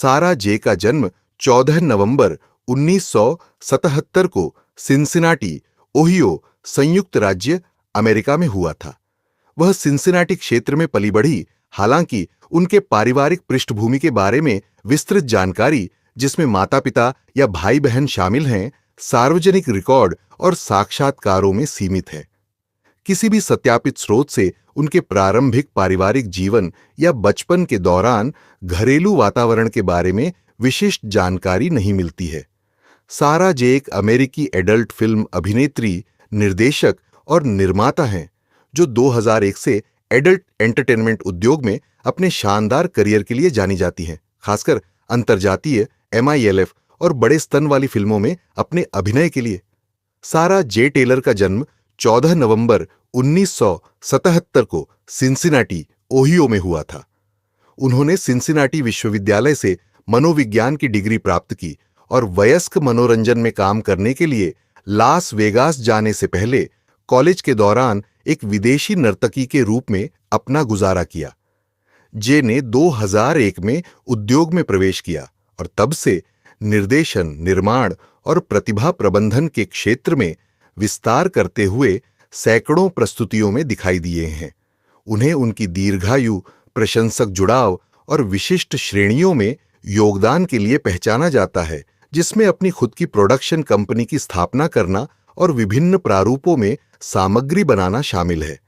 सारा जे का जन्म 14 नवंबर 1977 को सिंसिनाटी, ओहियो, संयुक्त राज्य अमेरिका में हुआ था। वह सिंसिनाटी क्षेत्र में पली बढ़ी, हालांकि उनके पारिवारिक पृष्ठभूमि के बारे में विस्तृत जानकारी, जिसमें माता-पिता या भाई-बहन शामिल हैं, सार्वजनिक रिकॉर्ड और साक्षात्कारों में सीमित है। किसी भी सत्यापित स्रोत से उनके प्रारंभिक पारिवारिक जीवन या बचपन के दौरान घरेलू वातावरण के बारे में विशिष्ट जानकारी नहीं मिलती है। सारा जे एक अमेरिकी एडल्ट फिल्म अभिनेत्री, निर्देशक और निर्माता हैं, जो 2001 से एडल्ट एंटरटेनमेंट उद्योग में अपने शानदार करियर के लिए जानी जाती हैं, खासकर अंतर्जातीय MILF और बड़े स्तन वाली फिल्मों में अपने अभिनय के लिए। सारा जे टेलर का जन्म 14 नवंबर 1977 को सिंसिनाटी, ओहियो में हुआ था। उन्होंने सिंसिनाटी विश्वविद्यालय से मनोविज्ञान की डिग्री प्राप्त की और वयस्क मनोरंजन में काम करने के लिए लास वेगास जाने से पहले कॉलेज के दौरान एक विदेशी नर्तकी के रूप में अपना गुजारा किया। जे ने 2001 में उद्योग में प्रवेश किया और तब से निर्देशन, निर्माण और प्रतिभा प्रबंधन के क्षेत्र में विस्तार करते हुए सैकड़ों प्रस्तुतियों में दिखाई दिए हैं। उन्हें उनकी दीर्घायु, प्रशंसक जुड़ाव और विशिष्ट श्रेणियों में योगदान के लिए पहचाना जाता है, जिसमें अपनी खुद की प्रोडक्शन कंपनी की स्थापना करना और विभिन्न प्रारूपों में सामग्री बनाना शामिल है।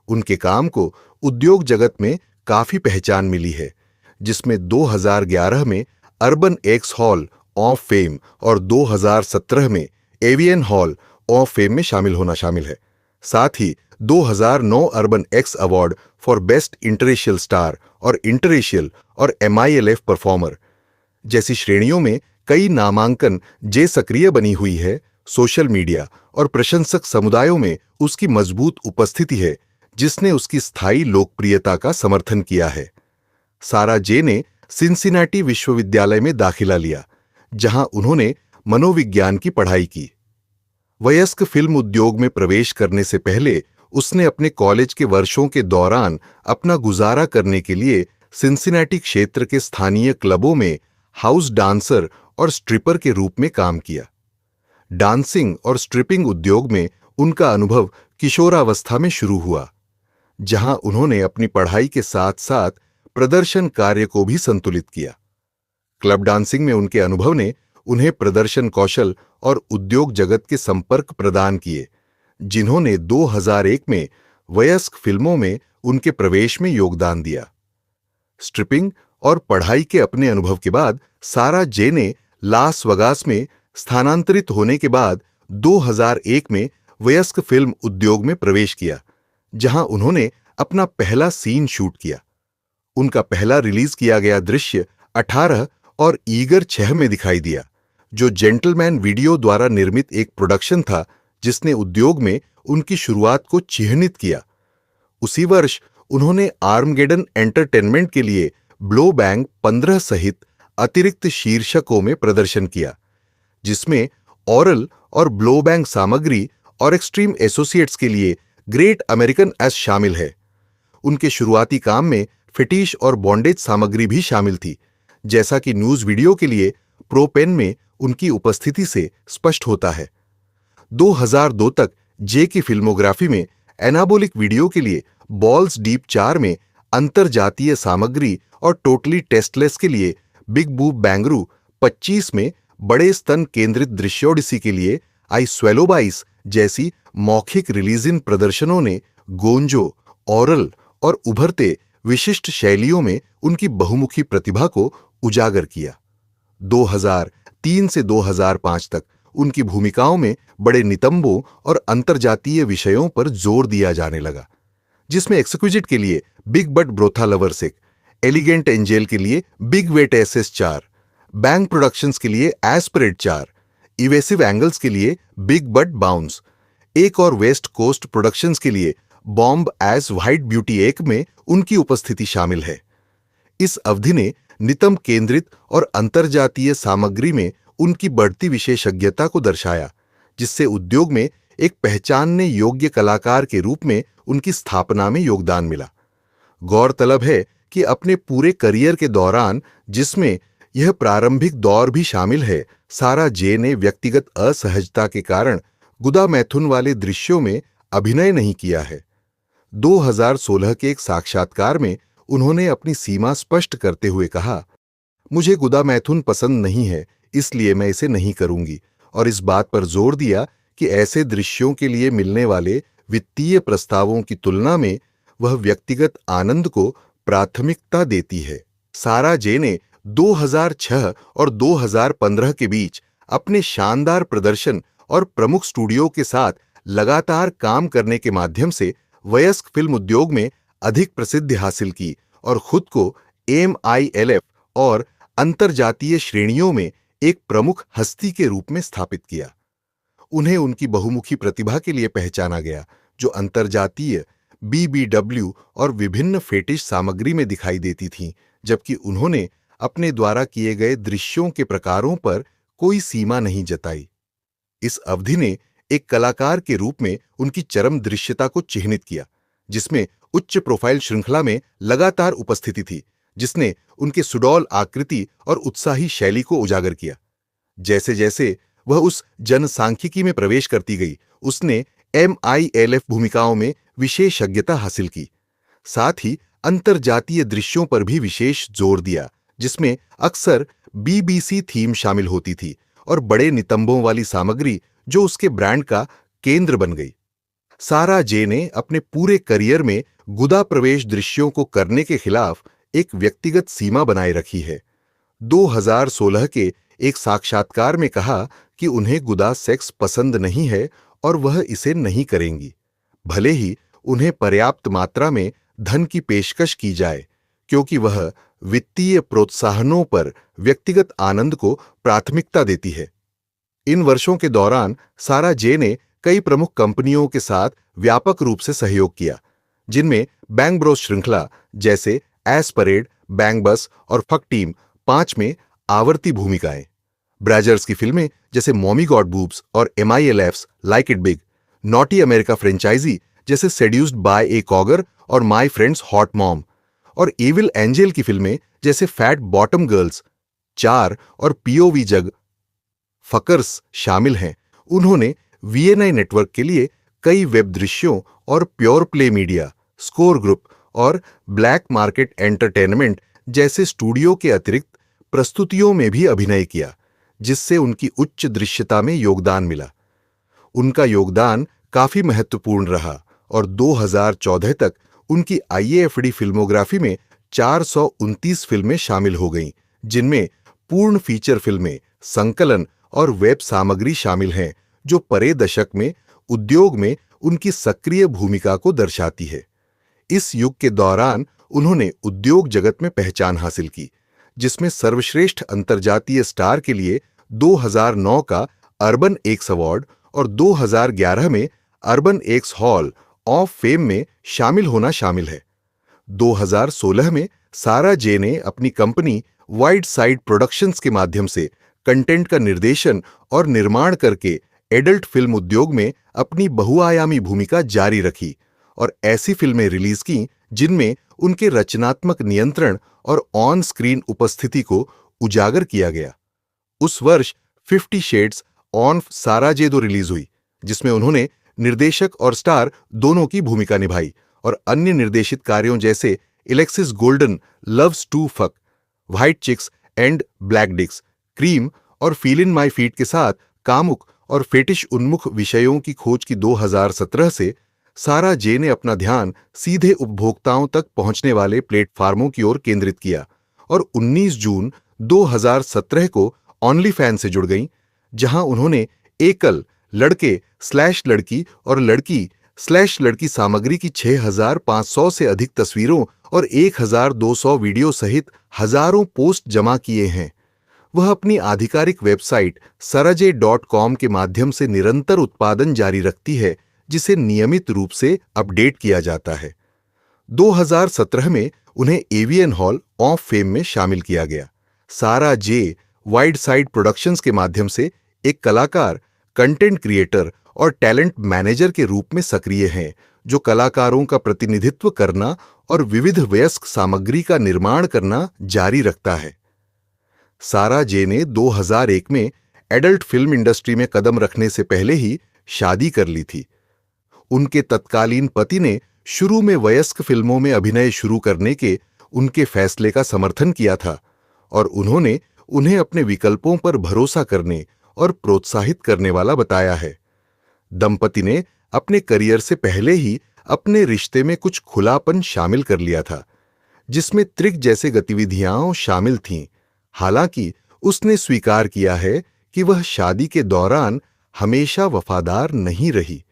उनके काम को उद्योग जगत में काफी पहचान मिली है, जिसमें 2011 में urban x hall of fame और 2017 में एवियन हॉल ऑफ फेम में शामिल होना शामिल है। साथ ही 2009 urban X award for best interracial star और इंटररेशियल और MILF परफॉर्मर जैसी श्रेणियों में कई नामांकन जे सक्रिय बनी हुई है। सोशल मीडिया और प्रशंसक समुदायों में उसकी मजबूत उपस्थिति है, जिसने उसकी स्थायी लोकप्रियता का समर्थन किया है। सारा जे ने सिंसिनाटी विश्वविद्यालय में दाखिला लिया, जहां उन्होंने मनोविज्ञान की पढ़ाई की। वयस्क फिल्म उद्योग में प्रवेश करने से पहले उसने अपने कॉलेज के वर्षों के दौरान अपना गुजारा करने के लिए सिंसिनाटी क्षेत्र के स्थानीय क्लबों में हाउस डांसर और स्ट्रिपर के रूप में काम किया। डांसिंग और स्ट्रिपिंग उद्योग में उनका अनुभव किशोरावस्था में शुरू हुआ, जहां उन्होंने अपनी पढ़ाई के साथ साथ प्रदर्शन कार्य को भी संतुलित किया। क्लब डांसिंग में उनके अनुभव ने उन्हें प्रदर्शन कौशल और उद्योग जगत के संपर्क प्रदान किए, जिन्होंने 2001 में वयस्क फिल्मों में उनके प्रवेश में योगदान दिया। स्ट्रिपिंग और पढ़ाई के अपने अनुभव के बाद सारा जे ने लास वेगास में स्थानांतरित होने के बाद 2001 में वयस्क फिल्म उद्योग में प्रवेश किया, जहां उन्होंने अपना पहला सीन शूट किया। उनका पहला रिलीज किया गया दृश्य 18 और ईगर 6 में दिखाई दिया, जो जेंटलमैन वीडियो द्वारा निर्मित एक प्रोडक्शन था, जिसने उद्योग में उनकी शुरुआत को चिह्नित किया। उसी वर्ष उन्होंने आर्मगेडन एंटरटेनमेंट के लिए ब्लो बैंग 15 सहित अतिरिक्त शीर्षकों में प्रदर्शन किया, जिसमें ऑरल और ब्लो बैंग सामग्री और एक्सट्रीम एसोसिएट्स के लिए ग्रेट अमेरिकन एस शामिल है। उनके शुरुआती काम में फिटिश और बॉन्डेज सामग्री भी शामिल थी, जैसा कि न्यूज वीडियो के लिए प्रोपेन में उनकी उपस्थिति से स्पष्ट होता है। 2002 तक जे की फिल्मोग्राफी में एनाबोलिक वीडियो के लिए बॉल्स डीप 4 में अंतरजातीय सामग्री और टोटली टेस्टलेस के लिए बिग बूब बैंगरू 25 में बड़े स्तन केंद्रित दृश्योडिसी के लिए आई स्वेलो बाइस जैसी मौखिक रिलीज इन प्रदर्शनों ने गोंजो, ऑरल और उभरते विशिष्ट शैलियों में उनकी बहुमुखी प्रतिभा को उजागर किया। 2003 से 2005 तक उनकी भूमिकाओं में बड़े नितंबों और अंतर्जातीय विषयों पर जोर दिया जाने लगा, जिसमें एक्सक्विजिट के लिए बिग बट ब्रोथा लवर्सिक, एलिगेंट एंजेल के लिए big wet SS 4, Bang Productions के लिए एस्परेट 4, इवेसिव एंगल्स के लिए बिग बट बाउंस, एक और वेस्ट कोस्ट प्रोडक्शंस के लिए बॉम्ब एज व्हाइट ब्यूटी 1 में उनकी उपस्थिति शामिल है। इस अवधि ने नितंब केंद्रित और अंतर्जातीय सामग्री में उनकी बढ़ती विशेषज्ञता को दर्शाया, जिससे उद्योग में एक पहचानने योग्य कलाकार के रूप में उनकी स्थापना में योगदान मिला। गौरतलब है कि अपने पूरे करियर के दौरान, जिसमें यह प्रारंभिक दौर भी शामिल है। सारा जे ने व्यक्तिगत असहजता के कारण गुदा मैथुन वाले दृश्यों में अभिनय नहीं किया है। 2016 के एक साक्षात्कार में उन्होंने अपनी सीमा स्पष्ट करते हुए कहा, मुझे गुदा मैथुन पसंद नहीं है, इसलिए मैं इसे नहीं करूंगी, और इस बात पर जोर दिया कि ऐसे दृश्यों के लिए मिलने वाले वित्तीय प्रस्तावों की तुलना में वह व्यक्तिगत आनंद को प्राथमिकता देती है। सारा जे ने 2006 और 2015 के बीच अपने शानदार प्रदर्शन और प्रमुख स्टूडियो के साथ लगातार काम करने के माध्यम से वयस्क फिल्म उद्योग में अधिक प्रसिद्धि हासिल की और खुद को MILF और अंतर्जातीय श्रेणियों में एक प्रमुख हस्ती के रूप में स्थापित किया। उन्हें उनकी बहुमुखी प्रतिभा के लिए पहचाना गया, जो अंतर्जातीय BBW और विभिन्न फेटिश सामग्री में दिखाई देती थीं, जबकि उन्होंने अपने द्वारा किए गए दृश्यों के प्रकारों पर कोई सीमा नहीं जताई। इस अवधि ने एक कलाकार के रूप में उनकी चरम दृश्यता को चिह्नित किया, जिसमें उच्च प्रोफाइल श्रृंखला में लगातार उपस्थिति थी, जिसने उनके सुडौल आकृति और उत्साही शैली को उजागर किया। जैसे जैसे वह उस जनसांख्यिकी में प्रवेश करती गई, उसने MILF भूमिकाओं में विशेषज्ञता हासिल की। साथ ही अंतर्जातीय दृश्यों पर भी विशेष जोर दिया, जिसमें अक्सर BBC थीम शामिल होती थी और बड़े नितंबों वाली सामग्री जो उसके ब्रांड का केंद्र बन गई। सारा जे ने अपने पूरे करियर में गुदा प्रवेश दृश्यों को करने के खिलाफ एक व्यक्तिगत सीमा बनाए रखी है। 2016 के एक साक्षात्कार में कहा कि उन्हें गुदा सेक्स पसंद नहीं है और वह इसे नहीं करेंगी, भले ही उन्हें पर्याप्त मात्रा में धन की पेशकश की जाए, क्योंकि वह वित्तीय प्रोत्साहनों पर व्यक्तिगत आनंद को प्राथमिकता देती है। इन वर्षों के दौरान सारा जे ने कई प्रमुख कंपनियों के साथ व्यापक रूप से सहयोग किया, जिनमें बैंग ब्रोस श्रृंखला जैसे एस परेड, बैंग बस और फक टीम 5 में आवर्ती भूमिकाएं, ब्रैजर्स की फिल्में जैसे मॉमी गॉट बूब्स और MILFs like it big, Naughty America franchise जैसे सेड्यूस्ड बाय ए कॉगर और माय फ्रेंड्स हॉट मॉम, और एविल एंजल की फिल्में जैसे फैट बॉटम गर्ल्स, 4 और POV जग फकर्स शामिल हैं। उन्होंने VNI नेटवर्क के लिए कई वेब दृश्यों और pure play media, score group और ब्लैक मार्केट एंटरटेनमेंट जैसे स्टूडियो के अतिरिक्त प्रस्तुतियों में भी अभिनय किया, जिससे उनकी उच्च दृश्यता में योगदान मिला। उनका योगदान काफी महत्वपूर्ण रहा और 2014 तक उनकी IAFD फिल्मोग्राफी में 429 फिल्में शामिल हो गईं, जिनमें पूर्ण फीचर फिल्में, संकलन और वेब सामग्री शामिल हैं, जो परे दशक में उद्योग में उनकी सक्रिय भूमिका को दर्शाती है। इस युग के दौरान उन्होंने उद्योग जगत में पहचान हासिल की, जिसमें सर्वश्रेष्ठ अंतर्जातीय स्टार के लिए 2009 का अर्बन एक्स अवार्ड और 2011 में urban x hall of fame में शामिल होना शामिल है। 2016 में सारा जे ने अपनी कंपनी वाइड साइड प्रोडक्शंस के माध्यम से कंटेंट का निर्देशन और निर्माण करके एडल्ट फिल्म उद्योग में अपनी बहुआयामी भूमिका जारी रखी और ऐसी फिल्में रिलीज की जिनमें उनके रचनात्मक नियंत्रण और ऑन स्क्रीन उपस्थिति को उजागर किया गया। उस वर्ष 50 शेड्स ऑन साराजेदो रिलीज हुई, जिसमें उन्होंने निर्देशक और स्टार दोनों की भूमिका निभाई और अन्य निर्देशित कार्यों जैसे Alexis Golden loves to fuck, white chicks and black dicks, cream और फील इन माई फीट के साथ कामुक और फेटिश उन्मुख विषयों की खोज की 2017 से सारा जे ने अपना ध्यान सीधे उपभोक्ताओं तक पहुंचने वाले प्लेटफार्मों की ओर केंद्रित किया और 19 जून 2017 को ऑनली फैन से जुड़ गईं, जहां उन्होंने एकल, लड़के/लड़की और लड़की/लड़की सामग्री की 6,500 से अधिक तस्वीरों और 1,200 वीडियो सहित हजारों पोस्ट जमा किए हैं। वह अपनी आधिकारिक वेबसाइट saraje.com के माध्यम से निरंतर उत्पादन जारी रखती है, जिसे नियमित रूप से अपडेट किया जाता है। 2017 में उन्हें एवियन हॉल ऑफ फेम में शामिल किया गया। सारा जे वाइड साइड प्रोडक्शंस के माध्यम से एक कलाकार, कंटेंट क्रिएटर और टैलेंट मैनेजर के रूप में सक्रिय हैं, जो कलाकारों का प्रतिनिधित्व करना और विविध वयस्क सामग्री का निर्माण करना जारी रखता है। सारा जे ने 2001 में एडल्ट फिल्म इंडस्ट्री में कदम रखने से पहले ही शादी कर ली थी। उनके तत्कालीन पति ने शुरू में वयस्क फिल्मों में अभिनय शुरू करने के उनके फैसले का समर्थन किया था और उन्होंने उन्हें अपने विकल्पों पर भरोसा करने और प्रोत्साहित करने वाला बताया है। दंपति ने अपने करियर से पहले ही अपने रिश्ते में कुछ खुलापन शामिल कर लिया था, जिसमें त्रिक जैसे गतिविधियां शामिल थीं। हालांकि उसने स्वीकार किया है कि वह शादी के दौरान हमेशा वफादार नहीं रही।